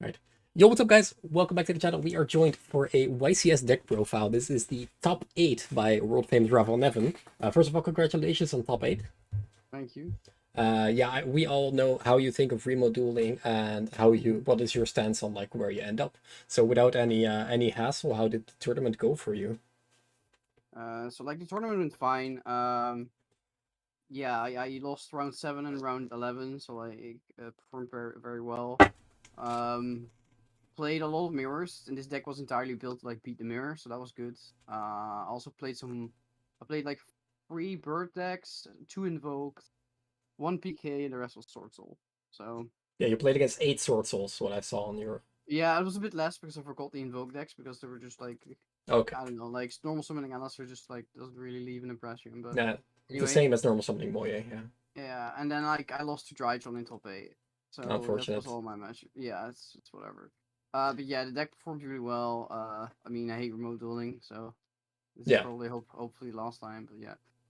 Right. Yo, what's up, guys? Welcome back to the channel. We are joined for a YCS deck profile. This is the top 8 by world famous Raphael Neven. First of all, congratulations on top 8. Thank you. Yeah, we all know how you think of remote dueling and what is your stance on like where you end up. So without any hassle, how did the tournament go for you? So like the tournament went fine. Yeah, I lost round 7 and round 11, so I performed very well. Um, Played a lot of mirrors, and this deck was entirely built to like beat the mirror, so that was good. Also played some. I played like 3 bird decks, 2 invokes, 1 PK, and the rest was SwordSoul. So Yeah, you played against 8 Sword Souls, what I saw on your. yeah, it was a bit less because I forgot the invoke decks because they were just like Okay. I don't know, like normal summoning unless are just like doesn't really leave an impression. But Yeah, the anyway, same as normal summoning Moye, yeah. yeah, and then like I lost to Drytron in top 8, so that was Unfortunate. all my match. Yeah, it's whatever. But yeah, the deck performed really well. I mean, I hate remote dueling, so this is Yeah. probably hopefully last time.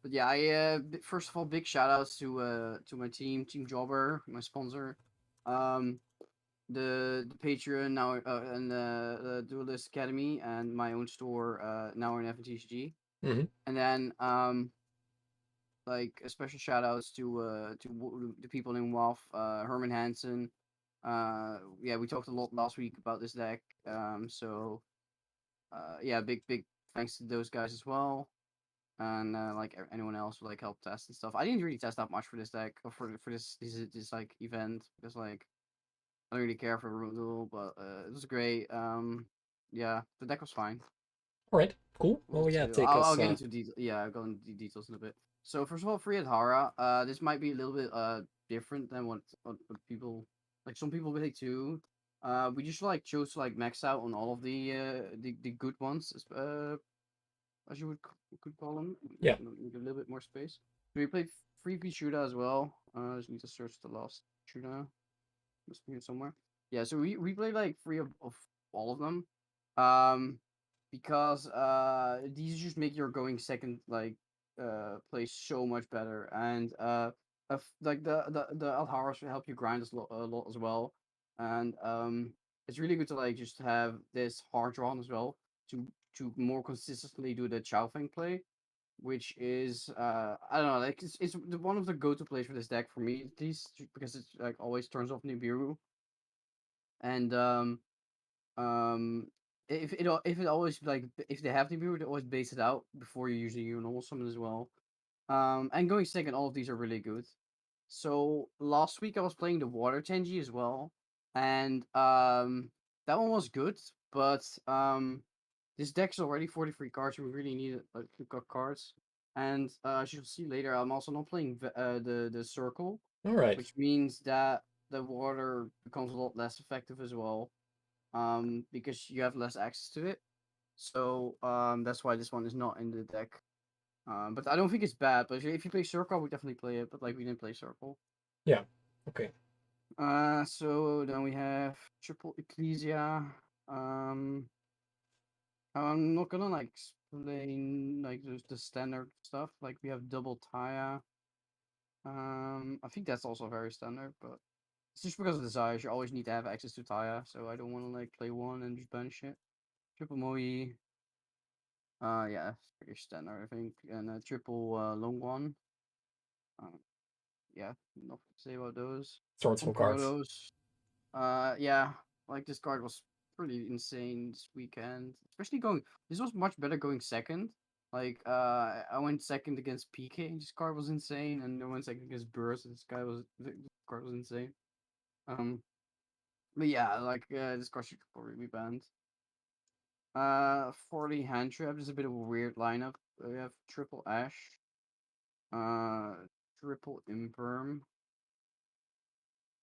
But yeah, first of all, big shout outs to my team, Team Jobber, my sponsor, um, the Patreon now, and the Duelist Academy, and my own store, now in FNTSG, Hmm. and then like a special shout outs to the people in WoW, Herman Hansen. Yeah, we talked a lot last week about this deck. Yeah, big thanks to those guys as well. And like anyone else who like helped test and stuff. I didn't really test that much for this deck or for this like event because like I don't really care for Remote Duel, but it was great. Yeah, the deck was fine. All right, cool. Was Oh it yeah, too? take I'll us. get into detail. Yeah, I'll go into details in a bit. So first of all, free Hara. This might be a little bit different than what people like. Some people play too. We just like chose to like max out on all of the good ones, as you could call them. Yeah. Need a little bit more space. So we played free Pichuda as well. Just need to search the last Pichuda. Must be here somewhere. Yeah, so we played like three of all of them. Um, because these just make your going second like play so much better, and like the Alharas will help you grind a lot as well, and it's really good to like just have this hard drawn as well to more consistently do the Chowfeng play, which is I don't know, like it's one of the go-to plays for this deck for me at least because it's like always turns off Nibiru, and um if it always like if they have Nibiru, they always base it out before you usually your normal summon as well. And going second, all of these are really good. So last week I was playing the Water Tenji as well, and that one was good, but this deck's already 43 cards. We really need like cards, and as you'll see later, I'm also not playing the Circle, All right. which means that the water becomes a lot less effective as well, because you have less access to it. So that's why this one is not in the deck. But I don't think it's bad. But if you play Circle, I would definitely play it. But like we didn't play Circle. Yeah. Okay. So then we have Triple Ecclesia. Um, I'm not gonna like explain like the standard stuff. Like we have double Taya. I think that's also very standard, but it's just because of the size. You always need to have access to Taya, so I don't want to like play one and just banish it. Triple Moe. Yeah, it's pretty standard, I think. And a triple long one. Um, yeah, nothing to say about those. Swords On from cards. Protos. Yeah, like this card was pretty insane this weekend. Especially going, this was much better going second. Like, I went second against PK, and this card was insane, and I went second against Burst, and this card was insane. Um, but yeah, like, this card should probably be banned. For the hand trap, there's a bit of a weird lineup. We have triple Ash, uh, triple Imperm,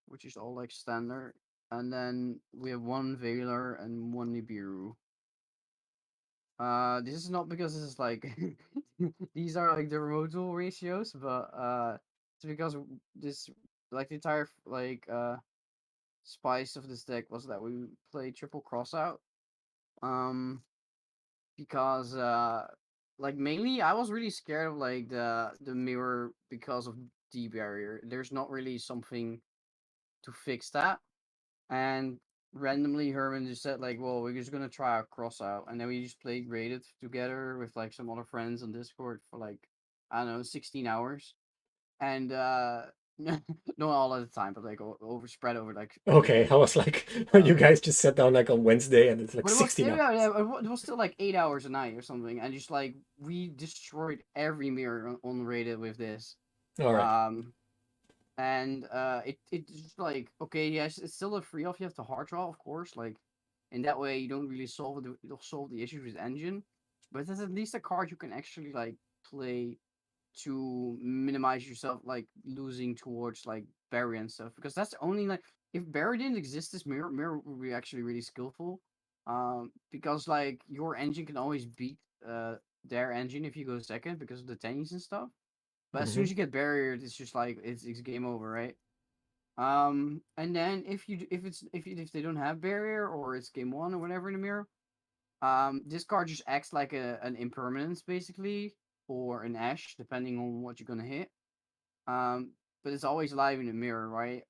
which is all like standard, and then we have one Veiler and one Nibiru. This is not because this is like these are like the remote duel ratios, but it's because this like the entire like spice of this deck was that we played triple crossout. Um, because like mainly I was really scared of like the mirror because of D barrier. There's not really something to fix that, and randomly Herman just said like, well, we're just gonna try a cross out, and then we just played rated together with like some other friends on Discord for like, I don't know, 16 hours, and not all at the time, but like over spread over like Okay, I 8 days. was like, you Um, guys just sat down like on Wednesday and it's like but it was 16 still, hours. yeah, it was still like 8 hours a night or something, and just like we destroyed every mirror on rated with this. All right. Um, and it's just like, okay, yes, it's still a free off. You have to hard draw, of course, like in that way you don't really solve the issues with engine, but there's at least a card you can actually like play to minimize yourself like losing towards like Barry and stuff, because that's only like, if Barry didn't exist, this mirror would be actually really skillful, because like your engine can always beat their engine if you go second because of the tennies and stuff, but as soon Hmm. as you get barriered, it's just like it's game over, right? And then if they don't have barrier or it's game one or whatever in the mirror, this card just acts like an impermanence basically, or an ash depending on what you're gonna hit. Um, but it's always live in the mirror, right?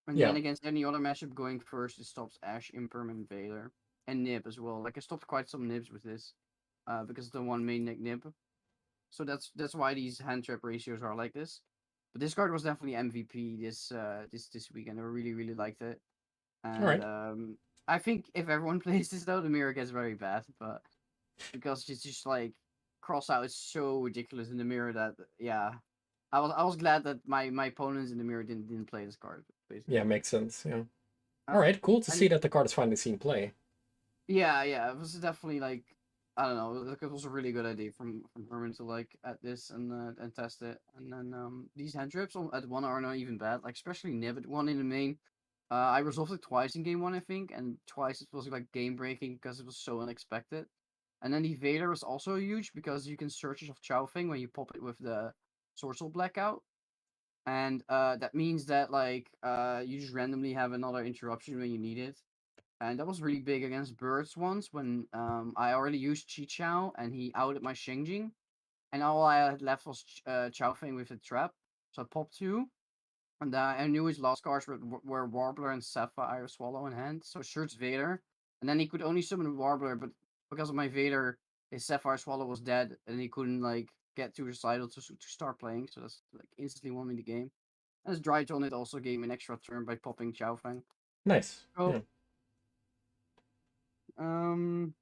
And Yeah. then against any other matchup going first, it stops ash, impermanent Vader, and nib as well. Like I stopped quite some nibs with this, because the one main nick nib. So that's why these hand trap ratios are like this. But this card was definitely MVP this weekend. I really liked it, All and right. I think if everyone plays this though, the mirror gets very bad. But because it's just like cross out is so ridiculous in the mirror that, yeah, I was glad that my opponents in the mirror didn't play this card Yeah, basically. makes sense. Yeah. All Uh, right. Cool to see and that the card is finally seen play. yeah, it was definitely like, I don't know, like it was a really good idea from Herman to like at this and test it. And then these hand trips at one are not even bad, like especially Niv at one in the main. I resolved it twice in game one, I think, and twice it was like game breaking because it was so unexpected. And then the Vader was also huge because you can search it of Chow Feng when you pop it with the SwordSoul blackout. And that means that like you just randomly have another interruption when you need it, and that was really big against birds once when I already used Chi Chao and he outed my Shengjing, and all I had left was Chao Feng with a trap. So I popped two, and I knew his last cards were Warbler and Sapphire Swallow in hand. So search Vader, and then he could only summon Warbler, but because of my Vader, his Sapphire Swallow was dead, and he couldn't like get to recital to start playing. So that's like instantly won me the game. And his Dry Tone, it also gave me an extra turn by popping Chao Feng. Nice. So Yeah. um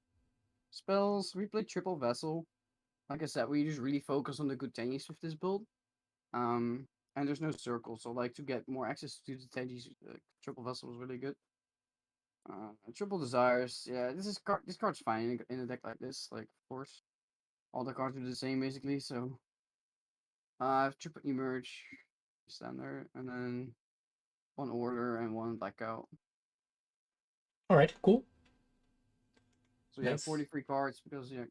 spells, we play triple vessel. Like I said, we just really focus on the good tennies with this build. Um, and there's no circle, so like to get more access to the tennies, triple vessel was really good. Triple desires, yeah, this card's fine in a deck like this. Like of course, all the cards are the same basically. So triple emerge, standard, and then one order and one blackout. All right. Cool. So yeah, Nice. 43 cards because yeah,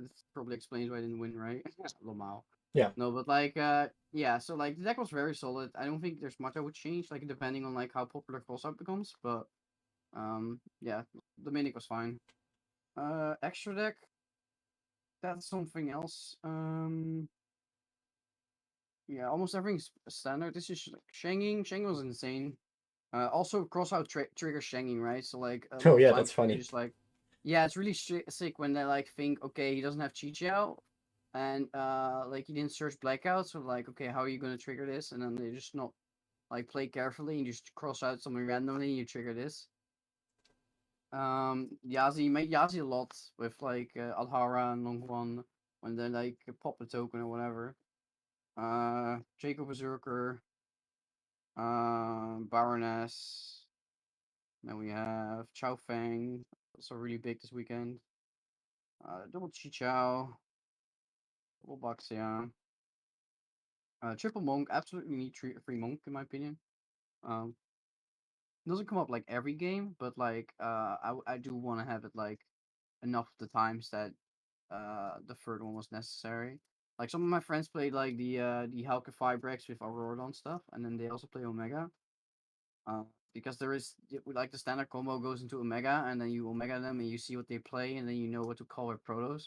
this probably explains why I didn't win, right? Lamau. Yeah. No, but like, yeah. So like, the deck was very solid. I don't think there's much I would change, like depending on like how popular Crossout becomes. But yeah, the main deck was fine. Extra deck, that's something else. Yeah, almost everything's standard. This is like Shanging. Shanging was insane. Also Crossout triggers Shanging, right? So like a lot Oh of yeah, times that's you funny. just like, yeah, it's really sick when they like think, okay, he doesn't have Chi Chiao, and like he didn't search Blackout, so like, okay, how are you gonna trigger this? And then they just not like play carefully and just cross out something randomly and you trigger this. Yazi made Yazi a lot with like Alhara and Longhuan when they like pop a token or whatever. Jacob Berserker, Baroness. Then we have Chao Feng, also really big this weekend. Double Chi Chao, double Baxia. Triple Monk, absolutely need free Monk in my opinion. Um, doesn't come up like every game, but like I do want to have it like enough of the times that the third one was necessary. Like some of my friends played like the Halka Fibrex with Aurora and stuff, and then they also play Omega. Because there is like the standard combo goes into Omega, and then you Omega them, and you see what they play, and then you know what to call with Protos.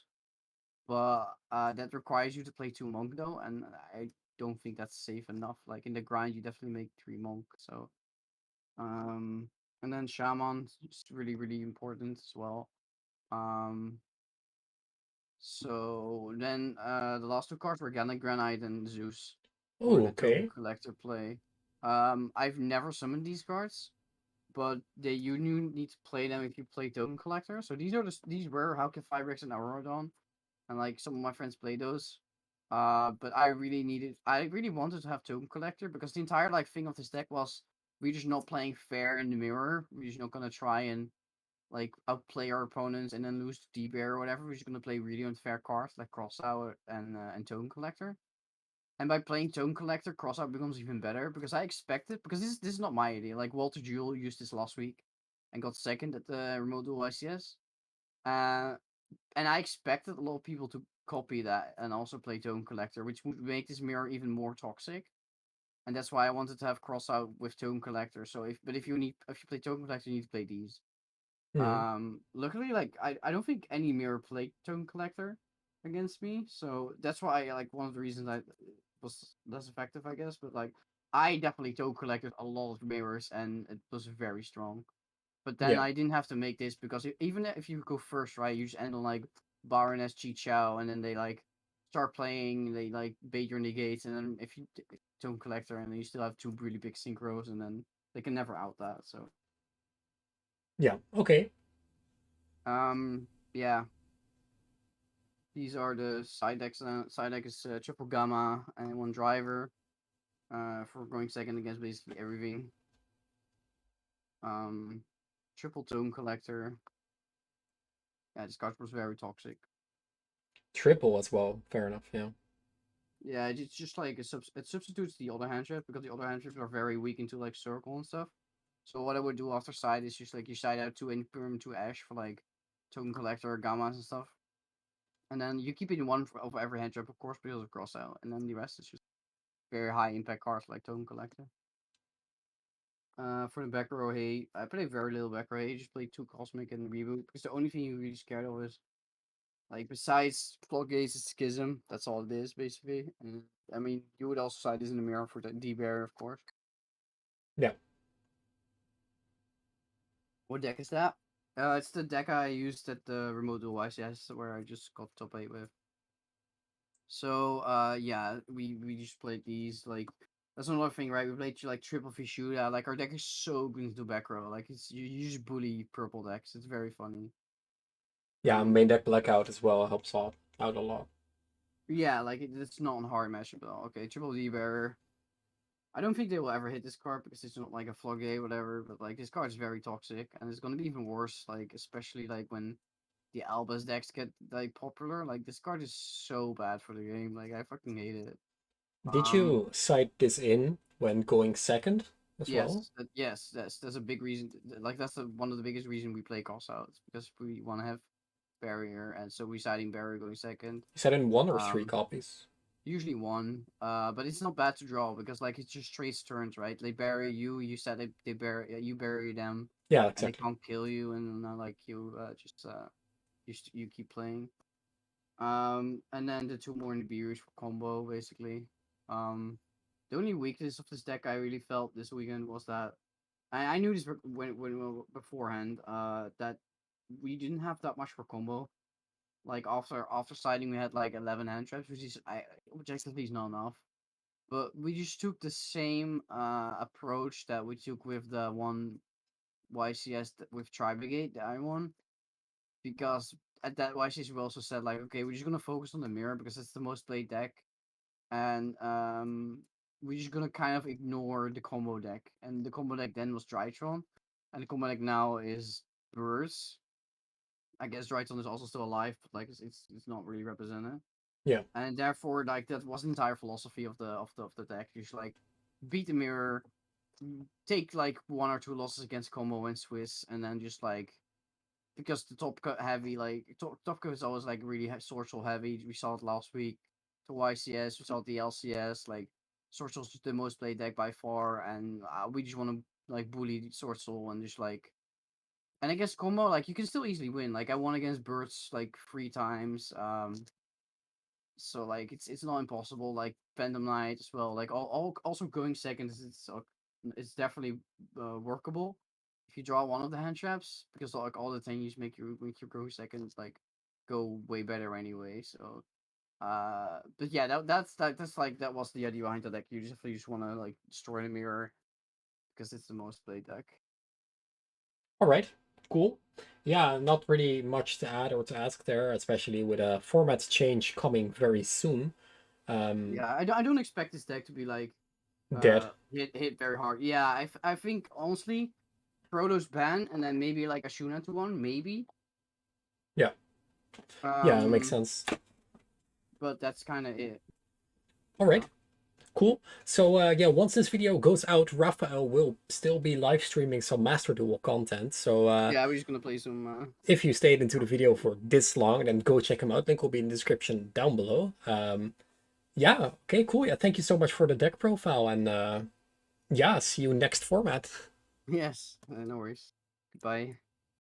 But that requires you to play two Monk though, and I don't think that's safe enough. Like in the grind, you definitely make three Monk. So And then Shaman is really, really important as well. Um, so then the last two cards were Granite and Zeus for Oh, the Token okay. Collector play. I've never summoned these cards, but you need to play them if you play Token Collector. So these were Hauke Firebricks and Aurodon, and like some of my friends play those. But I really wanted to have Token Collector because the entire like thing of this deck was we're just not playing fair in the mirror. We're just not gonna try and like outplay our opponents and then lose to D-Bear or whatever. We're just gonna play really unfair cards like Crossout and Token Collector. And by playing Tone Collector, Crossout becomes even better because I expected because this is not my idea. Like Walter Jewell used this last week and got second at the Remote YCS. Uh, and I expected a lot of people to copy that and also play Tone Collector, which would make this mirror even more toxic. And that's why I wanted to have Crossout with Tone Collector. So if you play Tone Collector, you need to play these. Hmm. Luckily, like I don't think any mirror played Tone Collector against me, so that's why like one of the reasons I was less effective, I guess. But like I definitely Tone collected a lot of mirrors, and it was very strong. But then Yeah. I didn't have to make this because even if you go first, right, you just end on like Baroness Chi Chao, and then they like start playing, they like bait your negates, and then if you Tone Collector, and then you still have two really big synchros, and then they can never out that. So Yeah. Okay. yeah. These are the side decks. Side deck is triple gamma and one driver. For going second against basically everything. Um, triple tone collector. Yeah, this card was very toxic. Triple as well. Fair enough. Yeah. Yeah, it's just like it substitutes the other hand trip because the other hand trips are very weak into like circle and stuff. So what I would do after side is just like you side out two Imperm, two Ash for like token collector, gammas and stuff. And then you keep it in one of every hand trip, of course, because of cross out. And then the rest is just very high impact cards like token collector. For the back row, hey, I play very little back row. Hey, just play two Cosmic and Reboot because the only thing you're really scared of is like besides Floodgates is Schism. That's all it is basically. And I mean, you would also side this in the mirror for the D Bear, of course. Yeah. What deck is that? It's the deck I used at the Remote Duel YCS where I just got top 8 with. So yeah, we just played these like that's another thing, right? We played like triple fish shootout. Like our deck is so good into back row. Like you just bully purple decks. It's very funny. Yeah. Main deck blackout as well helps out a lot. Yeah, like it's not on hard matchup at all. Okay, triple D bearer. I don't think they will ever hit this card because it's not like a floodgate, whatever. But like this card is very toxic, and it's gonna be even worse. Like especially like when the Albus decks get like popular. Like this card is so bad for the game. Like I fucking hate it. Did Um, you cite this in when going second as well? yes, that's a big reason. Like that's one of the biggest reason we play cross outs because we want to have barrier, and so we siding barrier going second. You said in one or three Um, copies? Usually one. But it's not bad to draw because like it's just trades turns, right? They bury you. You said they bury you bury them, Yeah, and they exactly. can't kill you, and like you just you keep playing. And then the two more in the beers for combo basically. Um, the only weakness of this deck I really felt this weekend was that I knew this when beforehand. That we didn't have that much for combo. Like after siding, we had like 11 hand traps, which is objectively is not enough. But we just took the same approach that we took with the one YCS with Tribegate, the Iron one, because at that YCS we also said like, okay, we're just gonna focus on the mirror because it's the most played deck, and we're just gonna kind of ignore the combo deck. And the combo deck then was Drytron, and the combo deck now is Burst. I guess Drytron is also still alive, but like it's not really represented. Yeah. And therefore like that was the entire philosophy of the deck. You should like beat the mirror, take like one or two losses against combo and Swiss, and then just like because the top cut heavy like top cut is always like really SwordSoul heavy. We saw it last week to YCS, we saw it the LCS. Like SwordSoul's the most played deck by far, and we just want to like bully SwordSoul and just like. And I guess combo like you can still easily win. Like I won against Birds like 3 times. So like it's not impossible. Like Phantom Knight as well. Like all also going second is it's definitely workable if you draw one of the hand traps, because like all the things make your growth seconds like go way better anyway. So but yeah, that's like that was the idea behind the deck. You just want to like destroy the mirror because it's the most played deck. All right, cool. Yeah, not really much to add or to ask there, especially with a format change coming very soon. Yeah, I don't expect this deck to be like Dead. hit very hard. Yeah, I think honestly, Proto's ban and then maybe like a Shuna to one, maybe. Yeah, yeah, it makes Um, sense. but that's kind of it. All right, cool. So yeah, once this video goes out, Raphael will still be live streaming some Master Duel content. So Yeah, we're just gonna play some. if you stayed into the video for this long, then go check him out. Link will be in the description down below. Yeah, okay, cool. Yeah, thank you so much for the deck profile, and yeah, see you next format. Yes, no worries. Goodbye.